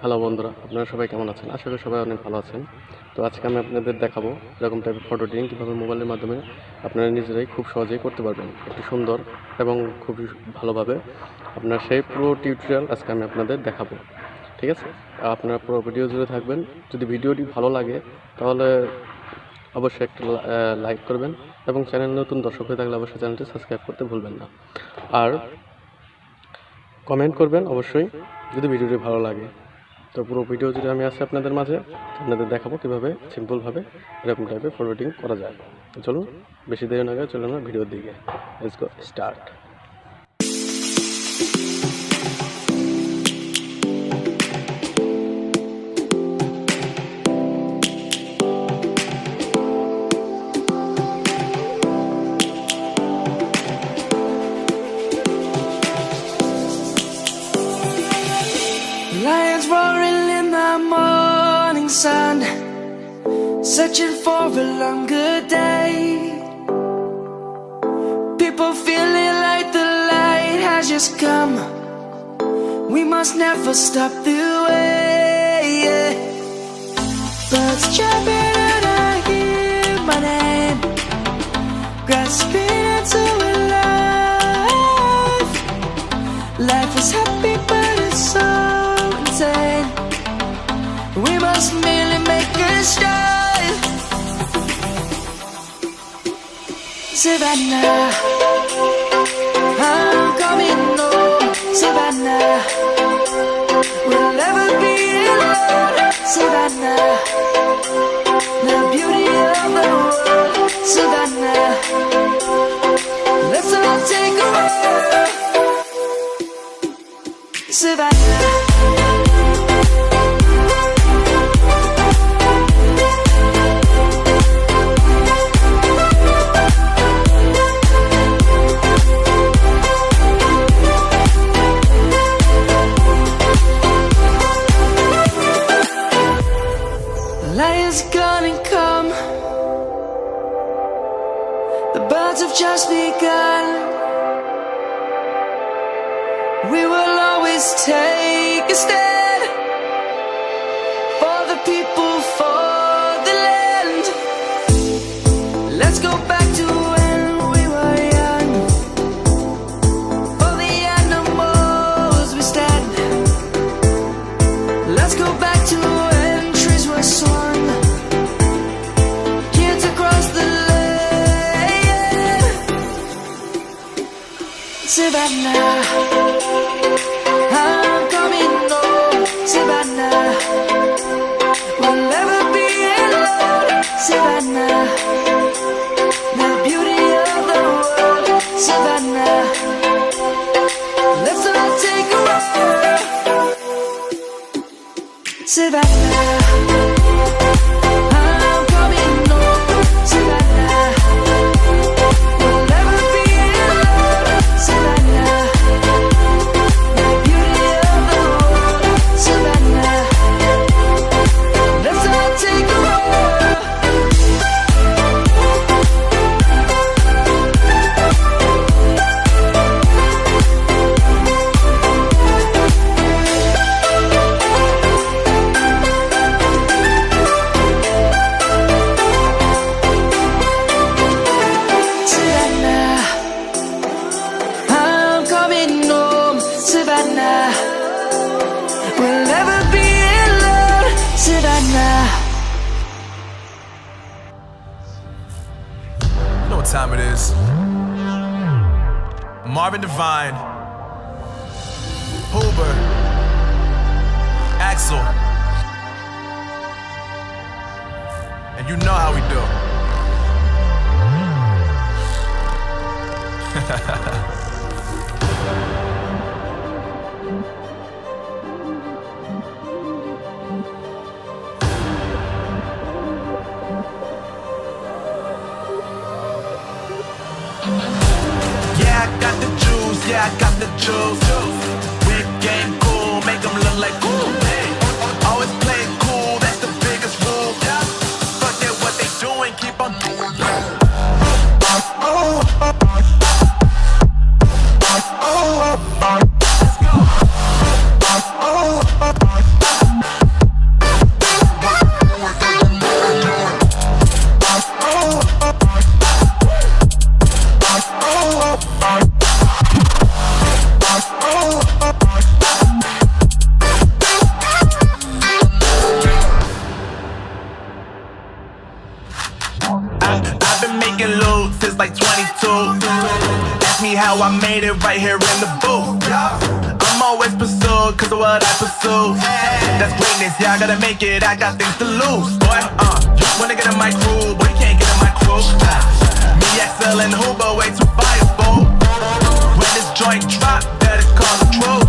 Hello বন্ধুরা, আপনারা সবাই কেমন আছেন? আশা করি সবাই অনেক ভালো আছেন। তো আজকে আমি আপনাদের দেখাবো এরকম টাইপের ফটো এডিটিং কীভাবে মোবাইলের মাধ্যমে আপনারা নিজেরাই খুব সহজেই করতে পারবেন, একটি সুন্দর এবং খুবই ভালোভাবে। আপনার সেই পুরো টিউটোরিয়াল আজকে আমি আপনাদের দেখাবো, ঠিক আছে? আপনারা পুরো ভিডিও জুড়ে থাকবেন। যদি ভিডিওটি ভালো লাগে তাহলে অবশ্যই একটা লাইক করবেন এবং চ্যানেল নতুন দর্শক হয়ে থাকলে অবশ্যই চ্যানেলটি সাবস্ক্রাইব করতে ভুলবেন না। আর কমেন্ট করবেন অবশ্যই যদি ভিডিওটি ভালো লাগে। তো পুরো ভিডিও জুড়ে আমি আছি আপনাদের মাঝে, আপনাদের দেখাবো কীভাবে সিম্পলভাবে এরকম টাইপের ফটো এডিটিং করা যায়। তো চলুন, বেশি দেরি না করে চলুন না ভিডিওর দিকে। Let's go start. Lions roaring in the morning sun, searching for a longer day. People feeling like the light has just come. We must never stop the way. Birds chirping and I hear my name, grasping into a life. Life is happy but it's so insane. We must merely make a start. Savannah, I'm coming home. Savannah, we'll never be alone. Savannah, the beauty of the world. Savannah, let's all take a walk. Savannah. Lion's gonna come. The birds have just begun. We will always take a stand for the people, for the land. Let's go back to when we were young. For the animals we stand. Let's go back to when trees were swung. Kids across the land. Savannah, I'm coming home. Savannah, we'll never be alone. Savannah, the beauty of the world. Savannah, let's all take a walk. Savannah, I'm coming home. Savannah, we'll never be alone. Savannah, the beauty of the world. Savannah, let's all take a walk. Savannah, I'm coming home. Savannah, we'll never be alone. Savannah. You know what time it is. Marvin Devine, Hoober, Axol, and you know how we do. Yeah, I got the juice, yeah, I got the juice. Whip game cool, make them look like cool. Always play cool, that's the biggest rule. Forget what they doing, keep on doing. Let's go. how I made it right here in the booth. I'm always pursued cause of what I pursue. That's greatness, yeah, I gotta make it, I got things to lose. Boy, you wanna get in my crew, boy, you can't get in my crew. Me, Axol and Hoober, way too fireable. When this joint drop, that is called the truth.